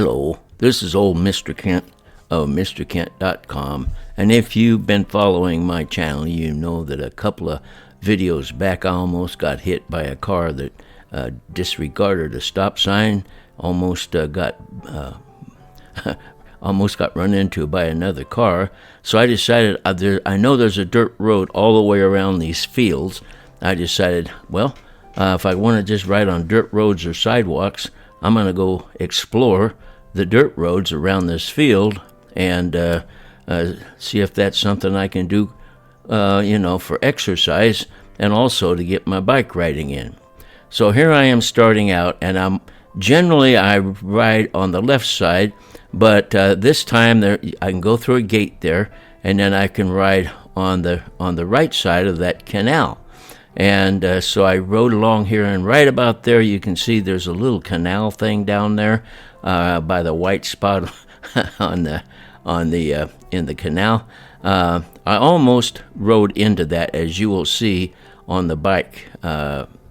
Hello, this is old Mr. Kent of MrKent.com, and if you've been following my channel, you know that a couple of videos back I almost got hit by a car that disregarded a stop sign, almost got run into by another car. So I decided, I know there's a dirt road all the way around these fields. I decided, well, if I want to just ride on dirt roads or sidewalks, I'm going to go explore the dirt roads around this field and see if that's something I can do, for exercise and also to get my bike riding in. So here I am starting out, and I ride on the left side, but this time I can go through a gate there, and then I can ride on the right side of that canal. And so I rode along here, and right about there you can see there's a little canal thing down there by the white spot in the canal. I almost rode into that, as you will see on the bike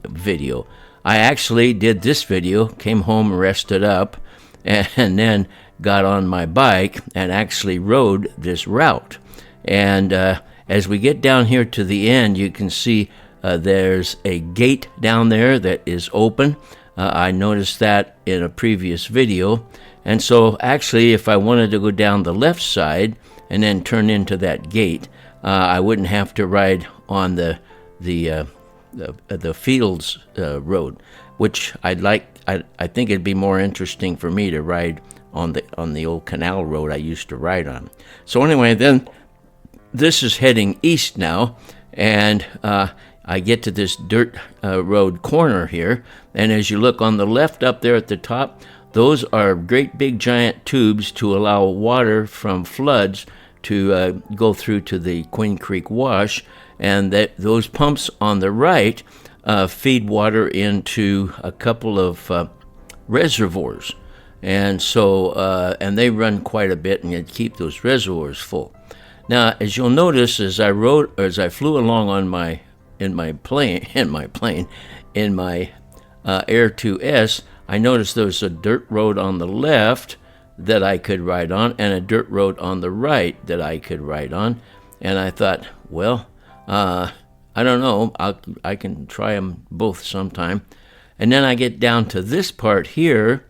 video. I actually did this video, came home, rested up, and then got on my bike and actually rode this route. And as we get down here to the end, you can see there's a gate down there that is open. I noticed that in a previous video. And so actually, if I wanted to go down the left side and then turn into that gate, I wouldn't have to ride on the fields road, which I'd like. I think it'd be more interesting for me to ride on the old canal road I used to ride on. So anyway, then this is heading east now, and I get to this dirt road corner here, and as you look on the left up there at the top, those are great big giant tubes to allow water from floods to go through to the Queen Creek Wash, and those pumps on the right feed water into a couple of reservoirs, and so and they run quite a bit, and you keep those reservoirs full. Now, as you'll notice, as I flew along on my Air 2S, I noticed there was a dirt road on the left that I could ride on, and a dirt road on the right that I could ride on. And I thought, well, I don't know, I can try them both sometime. And then I get down to this part here,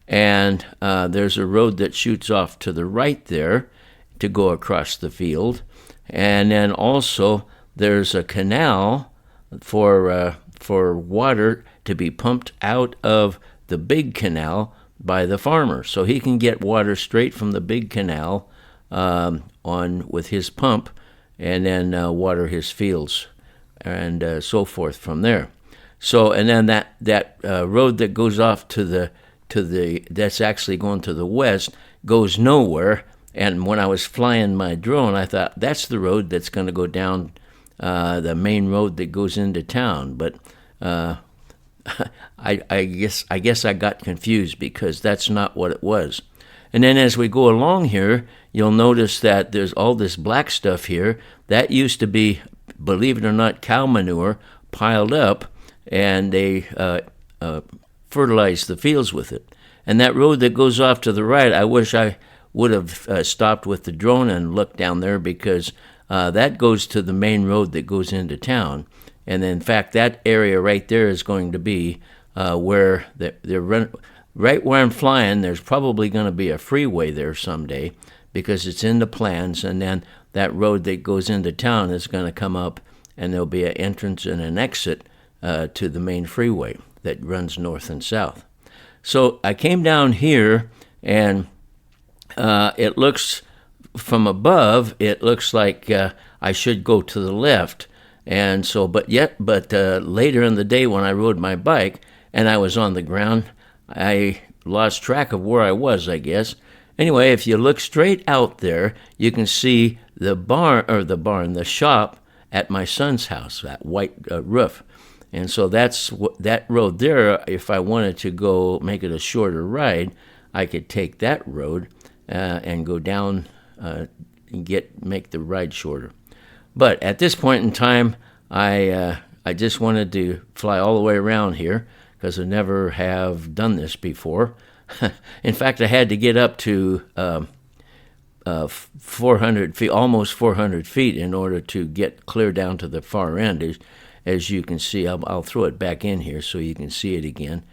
and there's a road that shoots off to the right there to go across the field. And then also there's a canal for water to be pumped out of the big canal by the farmer, so he can get water straight from the big canal on with his pump, and then water his fields and so forth from there. So, and then that road that goes off to the that's actually going to the west goes nowhere. And when I was flying my drone, I thought that's the road that's going to go down the main road that goes into town. But I guess I got confused, because that's not what it was. And then as we go along here, you'll notice that there's all this black stuff here. That used to be, believe it or not, cow manure piled up, and they fertilized the fields with it. And that road that goes off to the right, I wish I would have stopped with the drone and looked down there, because that goes to the main road that goes into town. And in fact, that area right there is going to be where right where I'm flying. There's probably going to be a freeway there someday, because it's in the plans. And then that road that goes into town is going to come up, and there'll be an entrance and an exit to the main freeway that runs north and south. So I came down here, and it looks from above, it looks like I should go to the left. And so, but later in the day when I rode my bike and I was on the ground, I lost track of where I was, I guess. Anyway, if you look straight out there, you can see the shop at my son's house, that white roof. And so that's that road there. If I wanted to go make it a shorter ride, I could take that road and go down and make the ride shorter. But at this point in time, I just wanted to fly all the way around here, because I never have done this before. In fact, I had to get up to 400 feet, almost 400 feet, in order to get clear down to the far end. As you can see, I'll throw it back in here so you can see it again.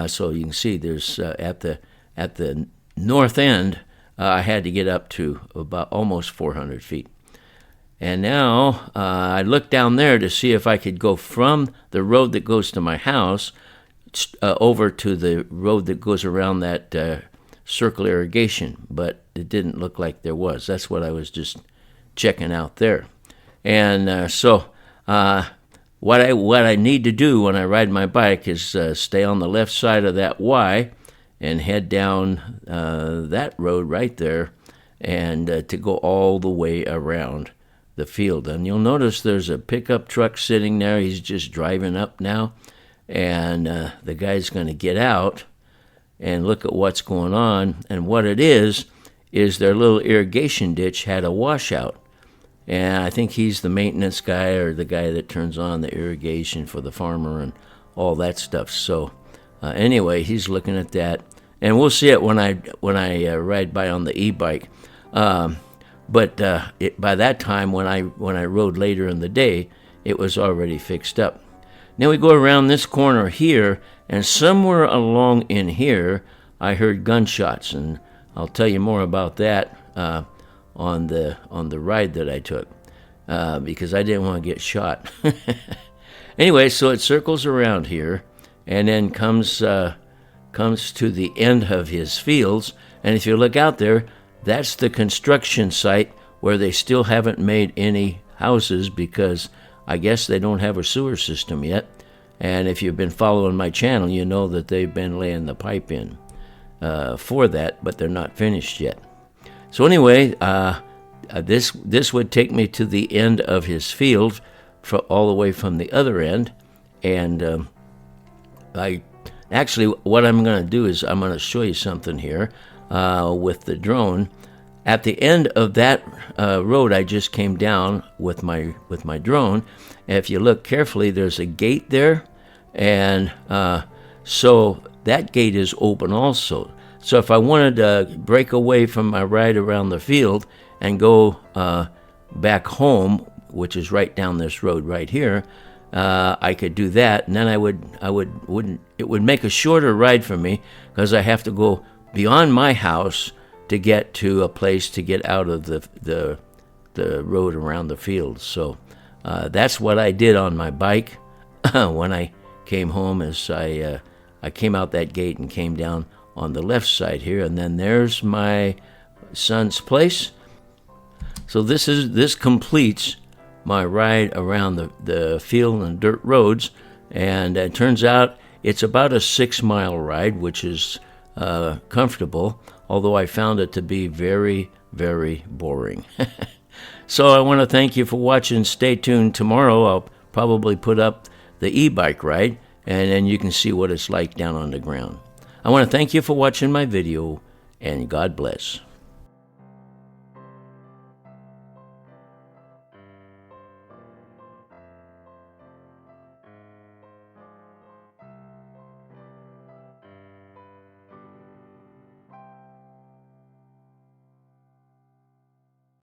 So you can see there's at the north end, I had to get up to about almost 400 feet. And now I looked down there to see if I could go from the road that goes to my house over to the road that goes around that circle irrigation, but it didn't look like there was. That's what I was just checking out there. And so what I need to do when I ride my bike is stay on the left side of that Y and head down that road right there, and to go all the way around the field. And you'll notice there's a pickup truck sitting there. He's just driving up now, and the guy's going to get out and look at what's going on. And what it is their little irrigation ditch had a washout. And I think he's the maintenance guy, or the guy that turns on the irrigation for the farmer and all that stuff. So anyway, he's looking at that, and we'll see it when I ride by on the e-bike. But by that time, when I rode later in the day, it was already fixed up. Now we go around this corner here, and somewhere along in here, I heard gunshots, and I'll tell you more about that on the ride that I took, because I didn't want to get shot. Anyway, so it circles around here, and then comes to the end of his fields. And if you look out there, that's the construction site where they still haven't made any houses, because I guess they don't have a sewer system yet. And if you've been following my channel, you know that they've been laying the pipe in for that, but they're not finished yet. So anyway, this would take me to the end of his field, all the way from the other end. And what I'm going to do is I'm going to show you something here with the drone. At the end of that road I just came down with my drone, and if you look carefully, there's a gate there, and so that gate is open also. So if I wanted to break away from my ride around the field and go back home, which is right down this road right here, I could do that, and then it would make a shorter ride for me, because I have to go beyond my house to get to a place to get out of the road around the field. So that's what I did on my bike when I came home. As I came out that gate and came down on the left side here, and then there's my son's place. So this completes my ride around the field and dirt roads, and it turns out it's about a 6-mile ride, which is comfortable, although I found it to be very, very boring. So I want to thank you for watching. Stay tuned. Tomorrow I'll probably put up the e-bike ride, and then you can see what it's like down on the ground. I want to thank you for watching my video, and God bless.